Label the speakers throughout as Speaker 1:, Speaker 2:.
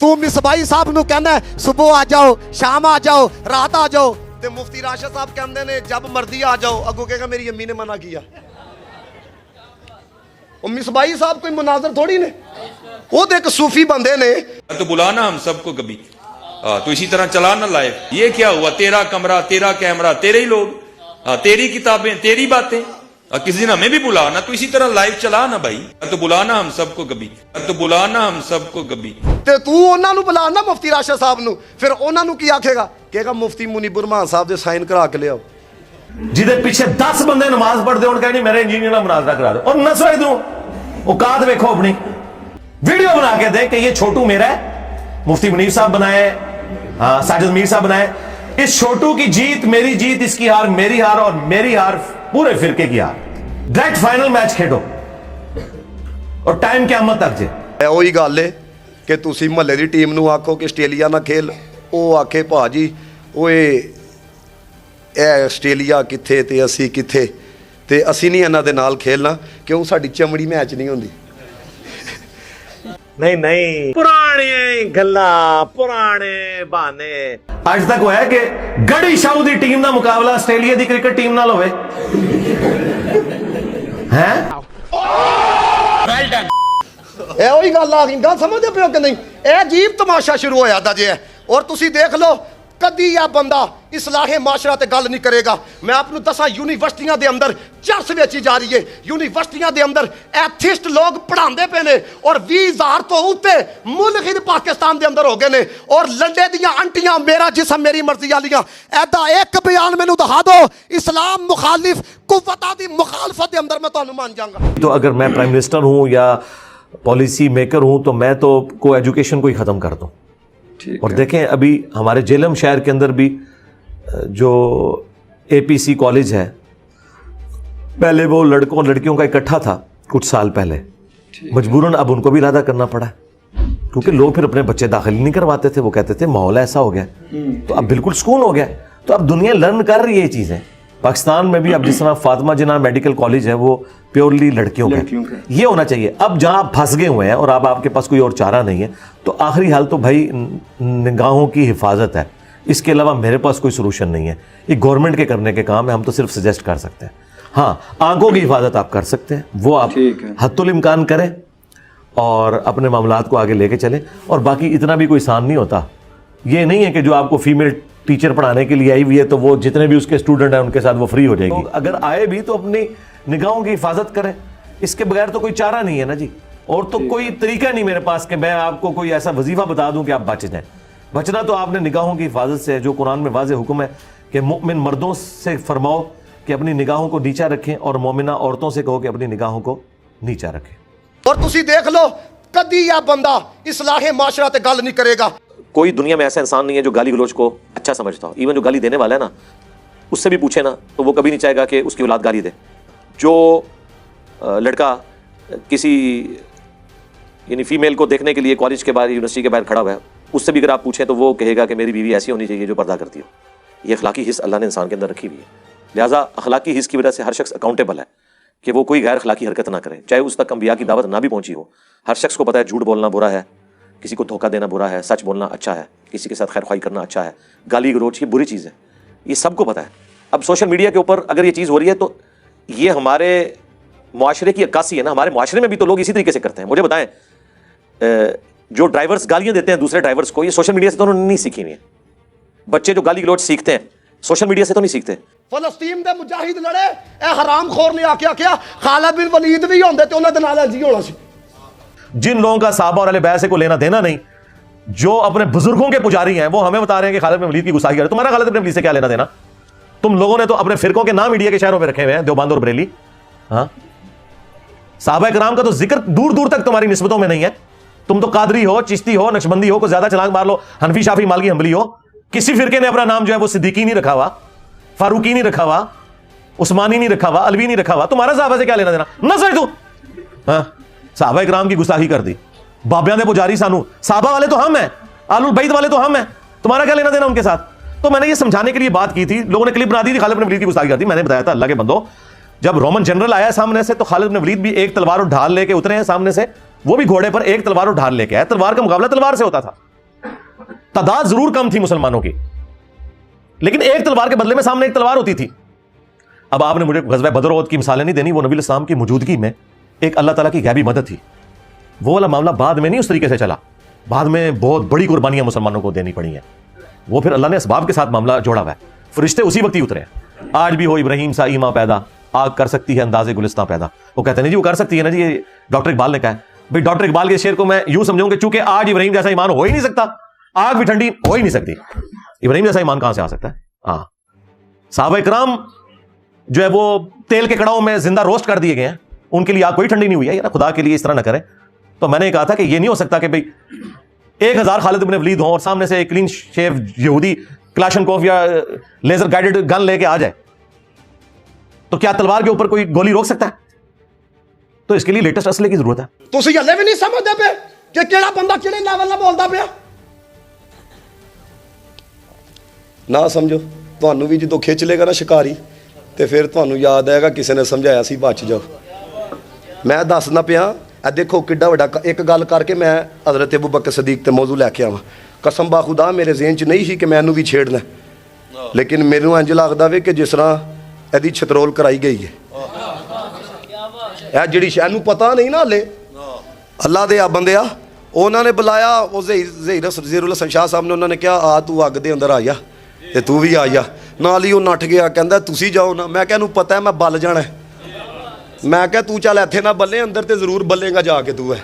Speaker 1: ਤੂੰ ਮਿਸਬਾਈ ਸਾਹਿਬ ਨੂੰ ਕਹਿੰਦਾ ਸਵੇਰ ਆ ਜਾਓ, ਸ਼ਾਮ ਆ ਜਾਓ, ਰਾਤ ਆ ਜਾਓ, ਤੇ ਮੁਫਤੀ ਰਾਸ਼ਦ ਸਾਹਿਬ ਕਹਿੰਦੇ ਨੇ ਜਬ ਮਰਜ਼ੀ ਆ ਜਾਓ। ਅੱਗੋਂ ਕਹੇਗਾ ਮੇਰੀ ਅੰਮੀ ਨੇ ਮਨਾ ਕੀਆ। ਉਹ ਮਿਸਬਾਈ ਸਾਹਿਬ ਕੋਈ ਮੁਨਾਜ਼ਰ ਥੋੜੀ ਨੇ, ਉਹ ਤੇ ਇੱਕ सूफी बंदे ने।
Speaker 2: तो बुलाना हम सबको कभी, तो इसी तरह चलाना लाइफ। ये क्या हुआ, तेरा कमरा, तेरा कैमरा, तेरे ही लोग, तेरी किताबें, तेरी बातें। किसी दिन हमें भी बुलाना, तो इसी तरह लाइव चलाना भाई। तो बुलाना हम सबको कभी, तो बुलाना हम सबको कभी।
Speaker 1: ਤੇ ਤੂੰ ਉਹਨਾਂ ਨੂੰ ਬੁਲਾ ਨਾ ਮੁਫਤੀ ਰਾਸ਼ਦ ਸਾਹਿਬ ਨੂੰ, ਫਿਰ ਉਹਨਾਂ ਨੂੰ ਕੀ ਆਖੇਗਾ? ਕਹੇਗਾ ਮੁਫਤੀ ਮੁਨੀਬੁਰ ਰਹਿਮਾਨ ਸਾਹਿਬ ਦੇ ਸਾਈਨ ਕਰਾ ਕੇ ਲਿਆਓ।
Speaker 3: ਜਿਹਦੇ ਪਿੱਛੇ 10 ਬੰਦੇ ਨਮਾਜ਼ ਪੜ੍ਹਦੇ ਹੋਣ, ਕਹਿੰਦੇ ਮੇਰੇ ਇੰਜੀਨੀਅਰ ਨਾਲ ਮੁਨਾਜ਼ਰਾ ਕਰਾ ਦਿਓ। और नस्र दूं औकात देखो अपनी, वीडियो बना के दे कि ये छोटू मेरा है, मुफ्ती मुनीर साहब बनाए, साजिद मीर साहब बनाए। इस छोटू की जीत मेरी जीत, इसकी हार मेरी हार, और मेरी हार पूरे फिरके की हार। डायरेक्ट फाइनल मैच खेडो और टाइम क़यामत तक जे।
Speaker 1: ਉਹੀ ਗੱਲ ਏ ਕਿ ਤੁਸੀਂ ਮਹੱਲੇ ਦੀ ਟੀਮ ਨੂੰ ਆਖੋ ਕਿ ਆਸਟ੍ਰੇਲੀਆ ਨਾਲ ਖੇਲ, ਉਹ ਆਖੇ ਭਾਜੀ ਓਏ ਇਹ ਆਸਟ੍ਰੇਲੀਆ ਕਿੱਥੇ ਤੇ ਅਸੀਂ ਕਿੱਥੇ, ਤੇ ਅਸੀਂ ਨਹੀਂ ਇਹਨਾਂ ਦੇ ਨਾਲ ਖੇਲਣਾ ਕਿਉਂ ਸਾਡੀ ਚਮੜੀ ਮੈਚ ਨਹੀਂ ਹੁੰਦੀ।
Speaker 3: नहीं नहीं, पुराने गल्ला, पुराने बहाने। आज तक होया कि गढ़ी शाह दी टीम दा मुकाबला आस्ट्रेलिया दी क्रिकेट टीम नाल होवे हैं?
Speaker 1: ਇਹ ਉਹੀ ਗੱਲ ਆ ਗਈ। ਗੱਲ ਸਮਝਦੇ ਪਿਓ ਕਿ ਨਹੀਂ? ਇਹ ਅਜੀਬ ਤਮਾਸ਼ਾ ਸ਼ੁਰੂ ਹੋਇਆ ਦਾ ਜੇ। ਔਰ ਤੁਸੀਂ ਦੇਖ ਲਓ ਕਦੀ ਇਹ ਬੰਦਾ ਇਸਲਾਹੇ ਮਾਸ਼ਰਾ ਤੇ ਗੱਲ ਨਹੀਂ ਕਰੇਗਾ। ਮੈਂ ਆਪ ਨੂੰ ਦੱਸਾਂ ਯੂਨੀਵਰਸਿਟੀਆਂ ਦੇ ਅੰਦਰ ਚਰਸ ਵੇਚੀ ਜਾ ਰਹੀ ਹੈ। ਯੂਨੀਵਰਸਿਟੀਆਂ ਦੇ ਅੰਦਰ ਐਥਿਸਟ ਲੋਕ ਪੜ੍ਹਾਉਂਦੇ ਪਏ ਨੇ, ਔਰ 20,000 ਤੋਂ ਉੱਤੇ ਮੁਲਹਿਦ ਪਾਕਿਸਤਾਨ ਦੇ ਅੰਦਰ ਹੋ ਗਏ ਨੇ। ਔਰ ਲੰਡੇ ਦੀਆਂ ਆਂਟੀਆਂ ਮੇਰਾ ਜਿਸਮ ਮੇਰੀ ਮਰਜ਼ੀ ਵਾਲੀਆਂ, ਐਦਾ ਇੱਕ ਬਿਆਨ ਮੈਨੂੰ ਦਿਖਾ ਦਿਓ ਇਸਲਾਮ ਮੁਖਾਲਿਫ ਕੁਵਤਾਂ ਦੀ ਮੁਖਾਲਫਤ ਦੇ ਅੰਦਰ, ਮੈਂ ਤੁਹਾਨੂੰ ਮੰਨ ਜਾਵਾਂਗਾ।
Speaker 3: तो अगर मैं प्राइम मिनिस्टर हूं या पॉलिसी मेकर हूं तो मैं तो को एजुकेशन को ही ख़त्म कर दूं। और देखें अभी हमारे जेलम शहर के अंदर भी जो APC कॉलेज है, पहले वो लड़कों लड़कियों का इकट्ठा था कुछ साल पहले, मजबूरन अब उनको भी इलादा करना पड़ा क्योंकि लोग फिर अपने बच्चे दाखिल नहीं करवाते थे। वो कहते थे माहौल ऐसा हो गया, तो अब बिल्कुल सुकून हो गया। तो अब दुनिया लर्न कर रही है ये चीज़ें। पाकिस्तान में भी अब जिस तरह फातिमा जिन्ना मेडिकल कॉलेज है वो प्योरली लड़कियों का, ये होना चाहिए। अब जहाँ आप फंस गए हुए हैं और अब आपके पास कोई और चारा नहीं है, तो आखिरी हाल तो भाई निगाहों की हिफाजत है, इसके अलावा मेरे पास कोई सोल्यूशन नहीं है। ये गवर्नमेंट के करने के काम है, हम तो सिर्फ सजेस्ट कर सकते हैं। हाँ, आंखों की हिफाजत आप कर सकते हैं, वो आप हत्तुल इम्कान करें और अपने मामलात को आगे लेके चलें। और बाकी इतना भी कोई आसान नहीं होता। ये नहीं है कि जो आपको फीमेल टीचर पढ़ाने के लिए आई हुई है तो वो जितने भी उसके स्टूडेंट हैं उनके साथ वो फ्री हो जाएगी। तो अगर आए भी तो अपनी निगाहों की हिफाजत करें, इसके बगैर तो कोई चारा नहीं है ना जी। और तो कोई तरीका नहीं मेरे पास कि मैं आपको कोई ऐसा वजीफा बता दूं कि आप बच जाएं। बचना तो आपने निगाहों की हिफाजत से है, जो कुरान में वाज़ेह हुक्म है कि मुमिन मर्दों से फरमाओ कि अपनी निगाहों को नीचा रखें और मोमिना औरतों से कहो कि अपनी निगाहों को नीचा रखें।
Speaker 1: और तुसी देख लो कदी यह बंदा इस्लाहे माशरा ते गल नहीं करेगा।
Speaker 3: कोई दुनिया में ऐसा इंसान नहीं है जो गाली गलोच को अच्छा समझता हो। इवन जो गाली देने वाला है ना, उससे भी पूछे ना तो वो कभी नहीं चाहेगा कि उसकी औलाद गाली दे। जो लड़का किसी यानी फीमेल को देखने के लिए कॉलेज के बाहर यूनिवर्सिटी के बाहर खड़ा हुआ है, उससे भी अगर आप पूछें तो वो कहेगा कि मेरी बीवी ऐसी होनी चाहिए जो पर्दा करती हो। ये अखलाकी हिस्स अल्लाह ने इंसान के अंदर रखी हुई है। लिहाजा अखलाकी हिस्स की वजह से हर शख्स अकाउंटेबल है कि वो कोई गैर अखलाकी हरकत ना करे, चाहे उस तक अंबिया की दावत ना भी पहुंची हो। हर शख्स को पता है झूठ बोलना बुरा है, किसी को धोखा देना बुरा है, सच बोलना अच्छा है, किसी के साथ खैर ख्वाही करना अच्छा है, गाली गलोच ये बुरी चीज़ है, ये सबको पता है। अब सोशल मीडिया के ऊपर अगर ये चीज़ हो रही है तो ये हमारे मुआशरे की अक्कासी है ना। हमारे मुआशरे में भी तो लोग इसी तरीके से करते हैं। मुझे बताएं, जो ड्राइवर्स गालियाँ देते हैं दूसरे ड्राइवर्स को, ये सोशल मीडिया से तो उन्होंने नहीं सीखी हुई है। बच्चे जो गाली गलोच सीखते हैं सोशल मीडिया से तो नहीं सीखते।
Speaker 1: फलस्तीन दे मुजाहिद लड़े, ए हराम खोर ने आख्या क्या खालिद बिन वलीद भी होंदे ते उन्हां दे नाल जी होना सी।
Speaker 3: जिन लोगों का साहबा और अहले बैत से को लेना देना नहीं, जो अपने बुजुर्गों के पुजारी हैं, वो हमें बता रहे हैं कि खालिद बिन वलीद की गुस्ताखी करे। तुम्हारा खालिद बिन वलीद से क्या लेना देना? तुम लोगों ने तो अपने फिरकों के नाम मीडिया के शहरों में रखे हुए हैं, देवबंद और बरेली। हाँ, साहबा कराम का तो जिक्र दूर दूर तक तुम्हारी निस्बतों में नहीं है। तुम तो कादरी हो, चिश्ती हो, नक्शबंदी हो, को ज्यादा चलाक मार लो, हनफी शाफी मालकी हंबली हो। किसी फिरके ने अपना नाम जो है वो सिद्दीकी नहीं रखा हुआ, फारूकी नहीं रखा हुआ, उस्मानी नहीं रखा हुआ, अलवी नहीं रखा हुआ। तुम्हारा साहबा से क्या लेना देना? न सही तू हाँ, साहबा इकराम की गुस्ताखी कर दी। बाबियां दे पुजारी सानू, साहबा वाले तो हम हैं, आलुल बैत वाले तो हम हैं, तुम्हारा क्या लेना देना उनके साथ? तो मैंने ये समझाने के लिए बात की थी। लोगों ने क्लिप बना दी थी, खालिद बिन वलीद की गुस्ताखी कर दी। मैंने बताया था अल्लाह के बंदो, जब रोमन जनरल आया सामने से तो खालिद बिन वलीद भी एक तलवार और ढाल लेके उतरे हैं सामने से। वो भी घोड़े पर एक तलवार और ढाल लेके आए। तलवार का मुकाबला तलवार से होता था। تعداد ضرور کم تھی مسلمانوں کی, لیکن ایک تلوار کے بدلے میں سامنے ایک تلوار ہوتی تھی. اب آپ نے مجھے غزوہ بدر اور کی مثالیں نہیں دینی, وہ نبی الاسلام کی موجودگی میں ایک اللہ تعالیٰ کی غیبی مدد تھی. وہ والا معاملہ بعد میں نہیں اس طریقے سے چلا, بعد میں بہت بڑی قربانیاں مسلمانوں کو دینی پڑی ہیں. وہ پھر اللہ نے اسباب کے ساتھ معاملہ جوڑا ہوا ہے. فرشتے اسی وقت ہی اترے ہیں. آج بھی ہو ابراہیم سا ایما پیدا, آگ کر سکتی ہے انداز گلستان پیدا. وہ کہتے ہیں جی وہ کر سکتی ہے نا جی, یہ ڈاکٹر اقبال نے کہا ہے. بھائی ڈاکٹر اقبال کے شعر کو میں یوں سمجھوں کہ چونکہ آج ابراہیم جیسا ایمان ہو ہی نہیں سکتا, آگ بھی ٹھنڈی ہو ہی نہیں سکتی, ابراہیم جیسا ایمان کہاں سے آ سکتا ہے. ہاں, صحابہ کرام جو ہے وہ تیل کے کڑاؤں میں زندہ روسٹ کر دیے گئے ہیں, ان کے لیے آگ کوئی ٹھنڈی نہیں ہوئی ہے. یار خدا کے لیے اس طرح نہ کریں. تو میں نے کہا تھا کہ یہ نہیں ہو سکتا کہ بھئی 1000 خالد بن ولید ہوں اور سامنے سے ایک کلین شیو یہودی کلاشنکوف یا لیزر گائیڈڈ گن لے کے آ جائے, تو کیا تلوار کے اوپر کوئی گولی روک سکتا ہے؟ تو اس کے لیے لیٹسٹ اسلحے کی ضرورت ہے.
Speaker 1: تسی ہلے بھی نہیں سمجھتے پے کہ کیڑا بندہ کیڑے لیول نہ بولدا پیا. نہ سمجھو, تانوں بھی جدوں کھچ لے گا نا شکاری تے پھر تانوں یاد آئے گا کسی نے سمجھایا سی بچ جاؤ. میں دسنا پیا, اے دیکھو کڈا وڈا ایک گل کر کے میں حضرت ابوبکر صدیق تے موضوع لے کے آواں. قسم با خدا میرے ذہن چ نہیں سی کہ میں اینوں بھی چھیڑنا, لیکن میرے انج لگدا وے کہ جس طرح ایدی چھترول کرائی گئی ہے. اے جڑی شے نوں پتہ نہیں نا ہلے, اللہ دے بندیا انہوں نے بلایا, وہ زہیر الحسن شاہ صاحب نے, انہوں نے کہا آ تو اگ دے اندر آیا تے تو بھی آیا. نال ہی وہ نٹ گیا, کہندا تسی جاؤ نا. میں کہ اینوں پتہ ہے میں بل جانا ہے. میں کہ تو چل ایتھے نہ بلے, اندر تے ضرور بلے گا جا کے تو ہے.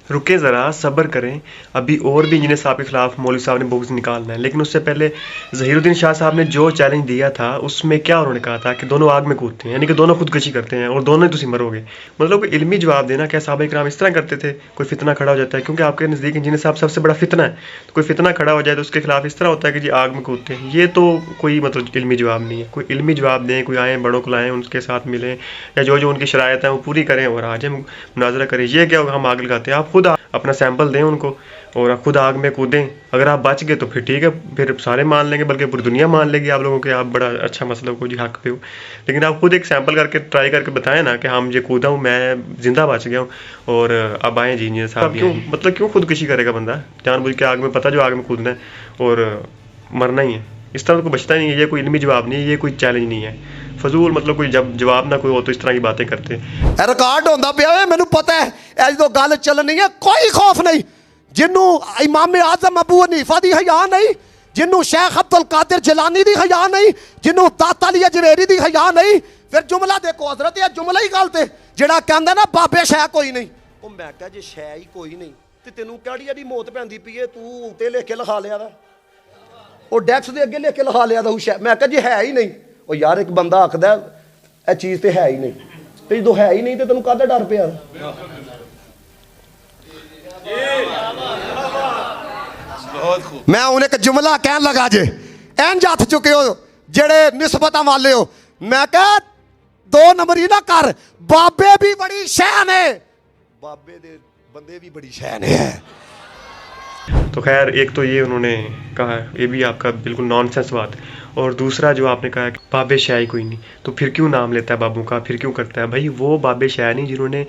Speaker 4: رکے ذرا, صبر کریں. ابھی اور بھی انجینئر صاحب کے خلاف مولوی صاحب نے بغض نکالنا ہے, لیکن اس سے پہلے ظہیر الدین شاہ صاحب نے جو چیلنج دیا تھا اس میں کیا انہوں نے کہا تھا کہ دونوں آگ میں کودتے ہیں, یعنی کہ دونوں خودکشی کرتے ہیں اور دونوں ہی تسی مرو گے. مطلب کوئی علمی جواب دینا. کیا صحابہ کرام اس طرح کرتے تھے؟ کوئی فتنہ کھڑا ہو جاتا ہے, کیونکہ آپ کے نزدیک انجینئر صاحب سب سے بڑا فتنہ ہے, تو کوئی فتنہ کھڑا ہو جائے تو اس کے خلاف اس طرح ہوتا ہے کہ جی آگ میں کودتے ہیں. یہ تو کوئی مطلب علمی جواب نہیں ہے. کوئی علمی جواب دیں, کوئی آئیں بڑوں کو لائیں, ان کے ساتھ ملیں, یا جو ان کی شرائط ہیں وہ پوری کریں اور آ جائیں مناظرہ کریں. یہ کیا ہم آگ لگاتے ہیں؟ آپ خود اپنا سیمپل دیں ان کو اور خود آگ میں کودیں. اگر آپ بچ گئے تو پھر ٹھیک ہے, پھر سارے مان لیں گے, بلکہ پوری دنیا مان لے گی آپ لوگوں کے آپ بڑا اچھا مسئلہ کو جی حق پہ ہو. لیکن آپ خود ایک سیمپل کر کے ٹرائی کر کے بتائیں نا کہ ہم یہ کودا ہوں, میں زندہ بچ گیا ہوں, اور اب آئیں جی انجینئر صاحب. کیوں مطلب کیوں خودکشی کرے گا بندہ جان بوجھ کے آگ میں؟ پتہ جو آگ میں کودنا ہے اور مرنا ہی ہے. اس طرح تو بچتا نہیں ہے. یہ کوئی علمی جواب نہیں ہے, یہ کوئی چیلنج نہیں ہے. فضول مطلب کوئی جب جواب نہ کوئی ہو تو اس طرح کی باتیں کرتے ہیں.
Speaker 1: ریکارڈ ہوندا پیا ہے, مینوں پتہ ہے. اے جدوں گل چلنی ہے کوئی خوف نہیں. جنوں امام اعظم ابو حنیفہ دی حیا نہیں, جنوں شیخ عبد القادر جیلانی دی حیا نہیں, جنوں داتا علی اجمیری دی حیا نہیں. پھر جملہ دیکھو حضرت, یہ جملہ ہی گل تے جڑا کہندا نا بابے شے کوئی نہیں. او میں کہا جے شے ہی کوئی نہیں تے تینوں کیڑی دی موت پیندی پئی ہے, تو تے لکھ کے لکھا لیا دا, او ڈیکس دے اگے لکھ کے لکھا لیا دا شے. میں کہا جی ہے ہی نہیں. او یار ایک بندہ آکھدا اے چیز تے ہے ہی نہیں, تے جدوں ہے ہی نہیں تے تینوں کاہدا ڈر پیا؟ میں انہیں ایک جملہ کہن لگا جے این جات چکے ہو جڑے نسبتاں والے ہو. میں کہا 2 نمبر ہی نہ کر, بابے بھی بڑی شان ہے, بابے دے بندے بھی بڑی شان ہے.
Speaker 4: تو خیر ایک تو یہ انہوں نے کہا ہے, یہ بھی آپ کا بالکل نان سینس بات. اور دوسرا جو آپ نے کہا کہ باب شاہی کوئی نہیں, تو پھر کیوں نام لیتا ہے بابوں کا, پھر کیوں کرتا ہے؟ بھائی وہ باب شاہ نہیں جنہوں نے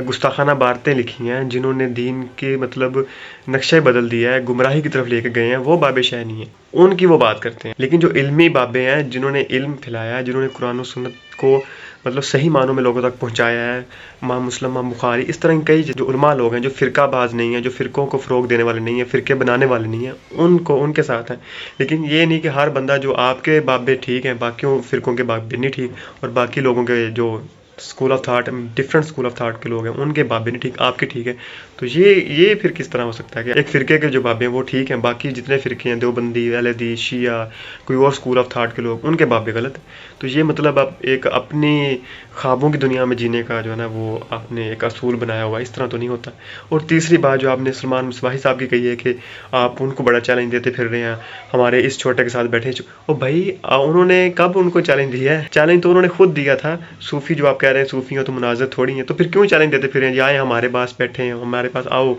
Speaker 4: گستاخانہ باتیں لکھی ہیں, جنہوں نے دین کے مطلب نقشہ بدل دیا ہے, گمراہی کی طرف لے کے گئے ہیں, وہ باب شاہ نہیں ہیں. ان کی وہ بات کرتے ہیں. لیکن جو علمی بابے ہیں, جنہوں نے علم پھیلایا, جنہوں نے قرآن و سنت کو مطلب صحیح معنوں میں لوگوں تک پہنچایا ہے, امام مسلم, امام بخاری, اس طرح کئی جو علماء لوگ ہیں جو فرقہ باز نہیں ہیں, جو فرقوں کو فروغ دینے والے نہیں ہیں, فرقے بنانے والے نہیں ہیں, ان کے ساتھ ہیں. لیکن یہ نہیں کہ ہر بندہ جو آپ کے بابے ٹھیک ہیں, باقیوں فرقوں کے بابے نہیں ٹھیک, اور باقی لوگوں کے جو school of thought, different school of thought کے لوگ ہیں, ان کے بابے نہیں ٹھیک, آپ کے ٹھیک ہے. تو یہ پھر کس طرح ہو سکتا ہے کہ ایک فرقے کے جو بابے ہیں وہ ٹھیک ہیں, باقی جتنے فرقے ہیں, دیوبندی, اہل حدیث, شیعہ, کوئی اور اسکول آف تھاٹ کے لوگ, ان کے بابے غلط ہیں. تو یہ مطلب اب ایک اپنی خوابوں کی دنیا میں جینے کا جو ہے نا وہ آپ نے ایک اصول بنایا ہوا, اس طرح تو نہیں ہوتا. اور تیسری بات جو آپ نے سلمان مصباحی صاحب کی کہی ہے کہ آپ ان کو بڑا چیلنج دیتے پھر رہے ہیں, ہمارے اس چھوٹے کے ساتھ بیٹھے. او بھائی انہوں نے کب ان کو چیلنج دیا ہے؟ چیلنج تو انہوں نے خود دیا تھا. صوفی جو آپ کہہ رہے ہیں صوفی ہیں تو مناظر تھوڑی ہیں, تو پھر کیوں چیلنج دیتے پھر رہے ہیں؟ آئے ہمارے پاس بیٹھے ہیں, ہمارے پاس آؤ,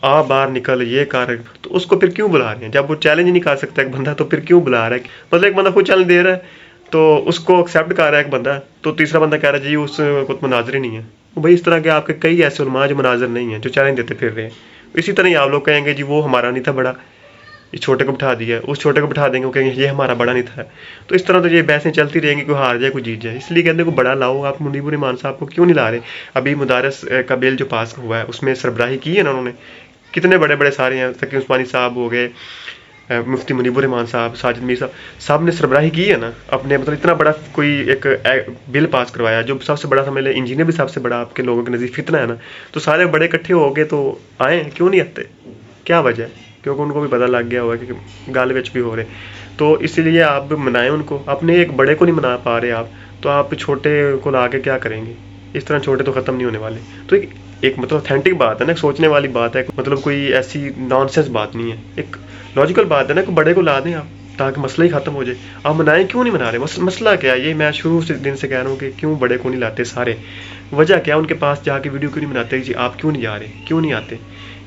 Speaker 4: آ باہر نکل, یہ کر. تو اس کو پھر کیوں بلا رہے ہیں جب وہ چیلنج نہیں کر سکتا ایک بندہ؟ تو پھر کیوں بلا رہا ہے؟ مطلب ایک بندہ خود چیلنج دے رہا ہے تو اس کو ایکسیپٹ کر رہا ہے ایک بندہ, تو تیسرا بندہ کہہ رہا ہے جی اس کو مناظر ہی نہیں ہے. بھائی اس طرح کے آپ کے کئی ایسے علماء جو مناظر نہیں ہیں, جو چیلنج دیتے پھر رہے ہیں. اسی طرح ہی آپ لوگ کہیں گے جی وہ ہمارا نہیں تھا بڑا, इस छोटे को बिठा दिया, उस छोटे को बिठा देंगे, वो कहेंगे ये हमारा बड़ा नहीं था। तो इस तरह तो ये बहसें चलती रहेंगी, कोई हार जाए कोई जीत जाए। इसलिए कहते हैं कोई बड़ा लाओ। आप मुनीबुर रहमान साहब को क्यों नहीं ला रहे? अभी मुदारस का बिल जो पास हुआ है उसमें सरबराही की है ना उन्होंने, कितने बड़े बड़े सारे हैं, तकी उस्मानी साहब हो गए, मुफ्ती मुनीबुर रहमान साहब, साजिद मीर साहब ने सरबराही की है ना अपने, मतलब इतना बड़ा कोई एक बिल पास करवाया जो सबसे बड़ा समझ ले, इंजीनियर भी सबसे बड़ा आपके लोगों के नज़दीक फितना है ना। तो सारे बड़े इकट्ठे हो गए तो आए, क्यों नहीं आते? क्या वजह है? क्योंकि उनको भी पता लग गया होगा कि गाल विच भी हो रहे। तो इसीलिए आप मनाएं उनको, अपने एक बड़े को नहीं मना पा रहे आप, तो आप छोटे को ला के क्या करेंगे? इस तरह छोटे तो ख़त्म नहीं होने वाले। तो एक मतलब ऑथेंटिक बात है ना, सोचने वाली बात है, मतलब कोई ऐसी नॉनसेंस बात नहीं है, एक लॉजिकल बात है ना कि बड़े को ला दें आप ताकि मसला ही ख़त्म हो जाए। आप मनाएं क्यों नहीं मना रहे? मसला क्या है? ये मैं शुरू से दिन से कह रहा हूँ कि क्यों बड़े को नहीं लाते सारे, वजह क्या? उनके पास जाके वीडियो क्यों नहीं बनाते जी आप क्यों नहीं जा रहे, क्यों नहीं आते?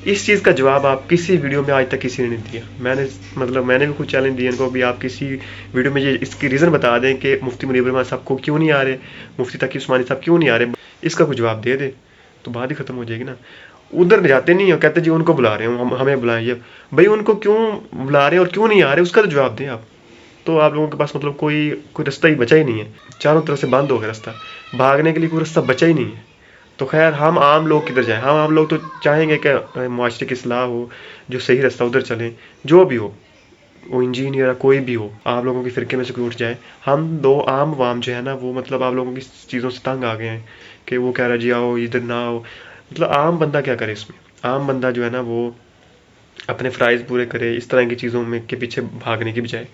Speaker 4: इस चीज़ का जवाब आप किसी वीडियो में आज तक किसी ने नहीं दिया। मैंने भी कुछ चैलेंज दिए इनको, भी आप किसी वीडियो में ये इसकी रीज़न बता दें कि मुफ्ती मुनीबुर रहमान साहब को क्यों नहीं आ रहे, मुफ्ती तकी उस्मानी साहब क्यों नहीं आ रहे, इसका कोई जवाब दे दे तो बात ही ख़त्म हो जाएगी ना। उधर जाते नहीं हो, कहते जी उनको बुला रहे हो, हमें बुलाएं। भाई उनको क्यों बुला रहे हैं और क्यों नहीं आ रहे उसका तो जवाब दें आप। तो आप लोगों के पास मतलब कोई रास्ता ही बचा ही नहीं है, चारों तरफ से बंद हो गया रास्ता, भागने के लिए कोई रास्ता बचा ही नहीं है। तो खैर हम आम लोग किधर जाएं? हम आम लोग तो चाहेंगे कि मुआशरे की इस्लाह हो, जो सही रास्ता उधर चलें, जो भी हो, वो इंजीनियर कोई भी हो, आप लोगों के फ़िरके में से कोई उठ जाए। हम दो आम वाम जो है ना वो मतलब आप लोगों की चीज़ों से तंग आ गए हैं कि वो कह रहा जी आओ इधर ना आओ। मतलब आम बंदा क्या करे इसमें? आम बंदा जो है ना वो अपने फ़राइज़ पूरे करे, इस तरह की चीज़ों में के पीछे भागने की बजाय।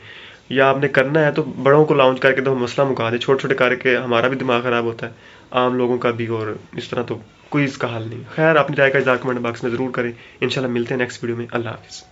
Speaker 4: या आपने करना है तो बड़ों को लाउंज करके तो मसला मुका दे, छोटे छोटे करके हमारा भी दिमाग ख़राब होता है, आम लोगों का भी, और इस तरह तो कोई इसका हल नहीं। खैर अपनी राय का इज़हार कमेंट बॉक्स में ज़रूर करें। इंशाल्लाह मिलते हैं नेक्स्ट वीडियो में। अल्लाह हाफ़िज़।